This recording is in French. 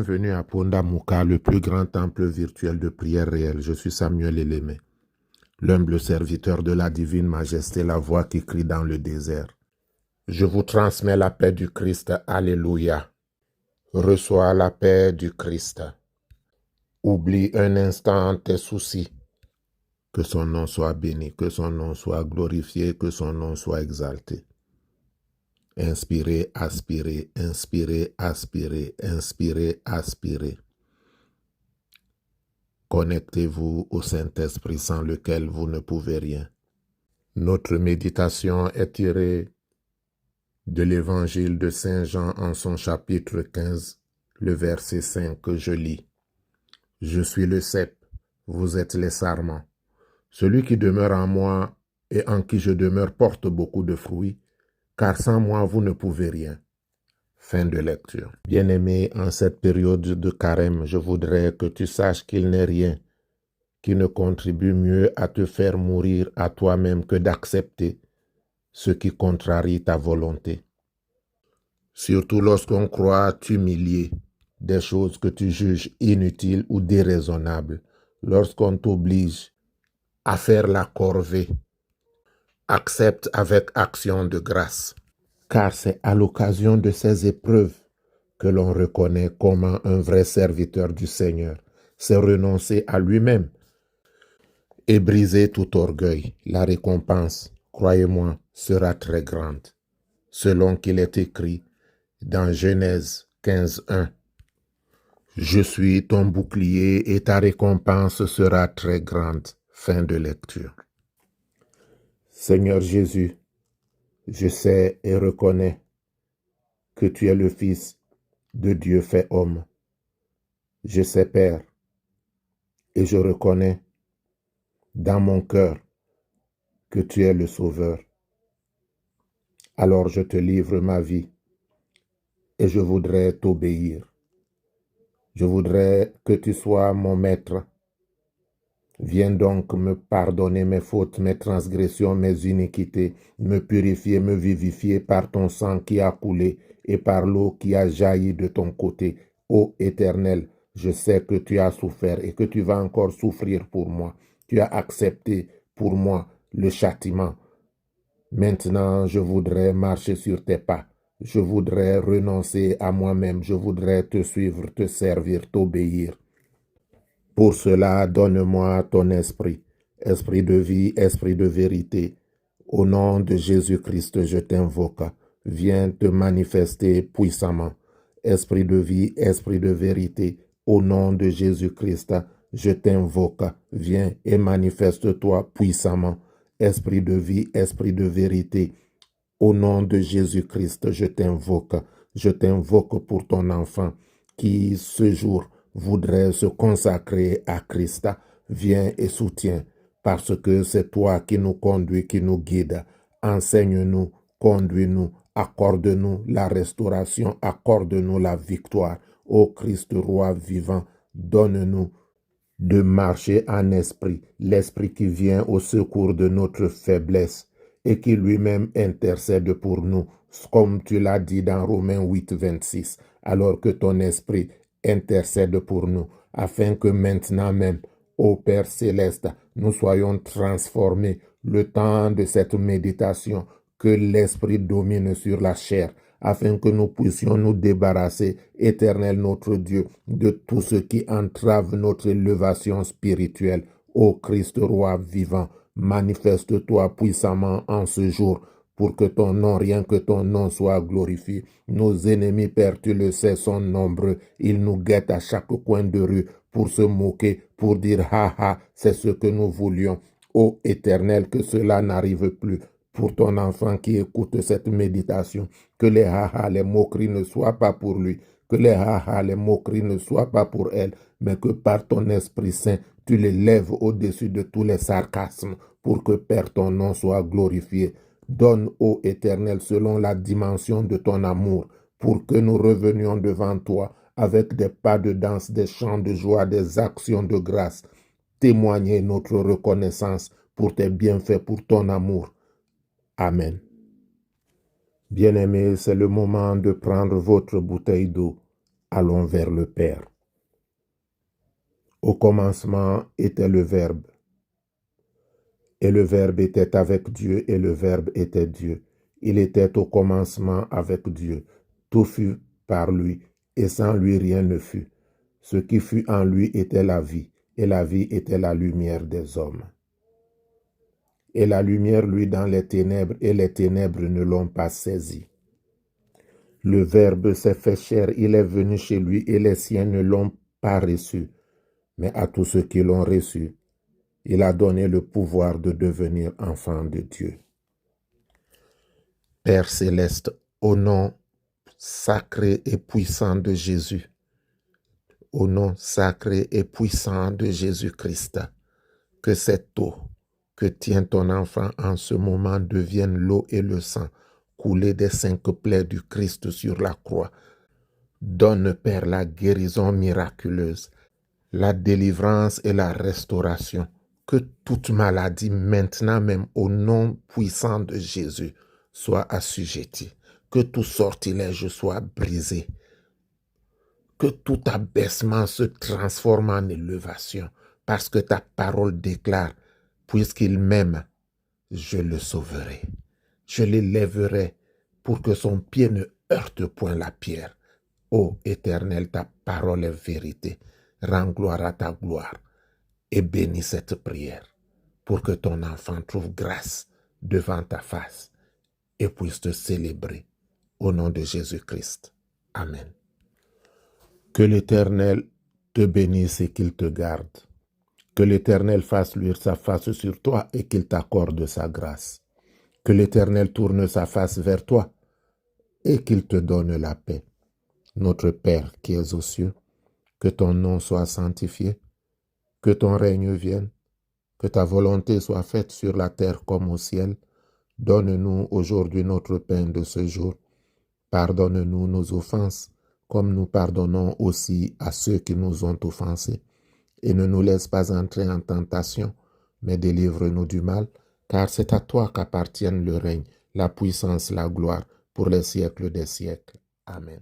Bienvenue à Ponda Muka, le plus grand temple virtuel de prière réelle. Je suis Samuel Elémé, l'humble serviteur de la divine majesté, la voix qui crie dans le désert. Je vous transmets la paix du Christ. Alléluia. Reçois la paix du Christ. Oublie un instant tes soucis. Que son nom soit béni, que son nom soit glorifié, que son nom soit exalté. Inspirez, aspirez, inspirez, aspirez, inspirez, aspirez. Connectez-vous au Saint-Esprit sans lequel vous ne pouvez rien. Notre méditation est tirée de l'Évangile de Saint Jean en son chapitre 15, le verset 5 que je lis. Je suis le cep, vous êtes les sarments. Celui qui demeure en moi et en qui je demeure porte beaucoup de fruits, car sans moi vous ne pouvez rien. Fin de lecture. Bien-aimé, en cette période de carême, je voudrais que tu saches qu'il n'est rien qui ne contribue mieux à te faire mourir à toi-même que d'accepter ce qui contrarie ta volonté. Surtout lorsqu'on croit t'humilier des choses que tu juges inutiles ou déraisonnables, lorsqu'on t'oblige à faire la corvée, accepte avec action de grâce. Car c'est à l'occasion de ces épreuves que l'on reconnaît comment un vrai serviteur du Seigneur s'est renoncé à lui-même et brisé tout orgueil. La récompense, croyez-moi, sera très grande, selon qu'il est écrit dans Genèse 15:1. Je suis ton bouclier et ta récompense sera très grande. Fin de lecture. Seigneur Jésus, je sais et reconnais que tu es le Fils de Dieu fait homme. Je sais, Père, et je reconnais dans mon cœur que tu es le Sauveur. Alors je te livre ma vie et je voudrais t'obéir. Je voudrais que tu sois mon maître. Viens donc me pardonner mes fautes, mes transgressions, mes iniquités, me purifier, me vivifier par ton sang qui a coulé et par l'eau qui a jailli de ton côté. Ô Éternel, je sais que tu as souffert et que tu vas encore souffrir pour moi. Tu as accepté pour moi le châtiment. Maintenant, je voudrais marcher sur tes pas. Je voudrais renoncer à moi-même. Je voudrais te suivre, te servir, t'obéir. Pour cela, donne-moi ton esprit, esprit de vie, esprit de vérité. Au nom de Jésus-Christ, je t'invoque. Viens te manifester puissamment. Esprit de vie, esprit de vérité. Au nom de Jésus-Christ, je t'invoque. Viens et manifeste-toi puissamment. Esprit de vie, esprit de vérité. Au nom de Jésus-Christ, je t'invoque. Je t'invoque pour ton enfant qui, ce jour, voudrait se consacrer à Christ. Viens et soutiens, parce que c'est toi qui nous conduis, qui nous guide. Enseigne-nous, conduis-nous, accorde-nous la restauration, accorde-nous la victoire. Ô Christ, roi vivant, donne-nous de marcher en esprit, l'esprit qui vient au secours de notre faiblesse et qui lui-même intercède pour nous, comme tu l'as dit dans Romains 8, 26, alors que ton esprit intercède pour nous, afin que maintenant même, ô Père céleste, nous soyons transformés le temps de cette méditation, que l'esprit domine sur la chair, afin que nous puissions nous débarrasser, Éternel notre Dieu, de tout ce qui entrave notre élévation spirituelle. Ô Christ roi vivant, manifeste-toi puissamment en ce jour, pour que ton nom, rien que ton nom soit glorifié. Nos ennemis, Père, tu le sais, sont nombreux. Ils nous guettent à chaque coin de rue pour se moquer, pour dire « ha ha, c'est ce que nous voulions ». Ô Éternel, que cela n'arrive plus. Pour ton enfant qui écoute cette méditation, que les ha-ha, les moqueries ne soient pas pour lui, que les ha-ha, les moqueries ne soient pas pour elle, mais que par ton Esprit Saint, tu les lèves au-dessus de tous les sarcasmes, pour que Père, ton nom soit glorifié. Donne, ô Éternel, selon la dimension de ton amour, pour que nous revenions devant toi avec des pas de danse, des chants de joie, des actions de grâce, témoigner notre reconnaissance pour tes bienfaits, pour ton amour. Amen. Bien-aimés, c'est le moment de prendre votre bouteille d'eau allons vers le Père. Au commencement était le Verbe, et le Verbe était avec Dieu, et le Verbe était Dieu. Il était au commencement avec Dieu. Tout fut par lui, et sans lui rien ne fut. Ce qui fut en lui était la vie, et la vie était la lumière des hommes. Et la lumière luit dans les ténèbres, et les ténèbres ne l'ont pas saisi. Le Verbe s'est fait chair, il est venu chez lui, et les siens ne l'ont pas reçu. Mais à tous ceux qui l'ont reçu, il a donné le pouvoir de devenir enfants de Dieu. Père céleste, au nom sacré et puissant de Jésus, au nom sacré et puissant de Jésus-Christ, que cette eau que tient ton enfant en ce moment devienne l'eau et le sang coulés des 5 plaies du Christ sur la croix. Donne, Père, la guérison miraculeuse, la délivrance et la restauration. Que toute maladie, maintenant même, au nom puissant de Jésus, soit assujettie. Que tout sortilège soit brisé. Que tout abaissement se transforme en élévation. Parce que ta parole déclare, puisqu'il m'aime, je le sauverai. Je l'élèverai pour que son pied ne heurte point la pierre. Ô Éternel, ta parole est vérité. Rends gloire à ta gloire et bénis cette prière pour que ton enfant trouve grâce devant ta face et puisse te célébrer au nom de Jésus-Christ. Amen. Que l'Éternel te bénisse et qu'il te garde. Que l'Éternel fasse luire sa face sur toi et qu'il t'accorde sa grâce. Que l'Éternel tourne sa face vers toi et qu'il te donne la paix. Notre Père qui es aux cieux, que ton nom soit sanctifié, que ton règne vienne, que ta volonté soit faite sur la terre comme au ciel. Donne-nous aujourd'hui notre pain de ce jour. Pardonne-nous nos offenses, comme nous pardonnons aussi à ceux qui nous ont offensés. Et ne nous laisse pas entrer en tentation, mais délivre-nous du mal, car c'est à toi qu'appartiennent le règne, la puissance, la gloire, pour les siècles des siècles. Amen.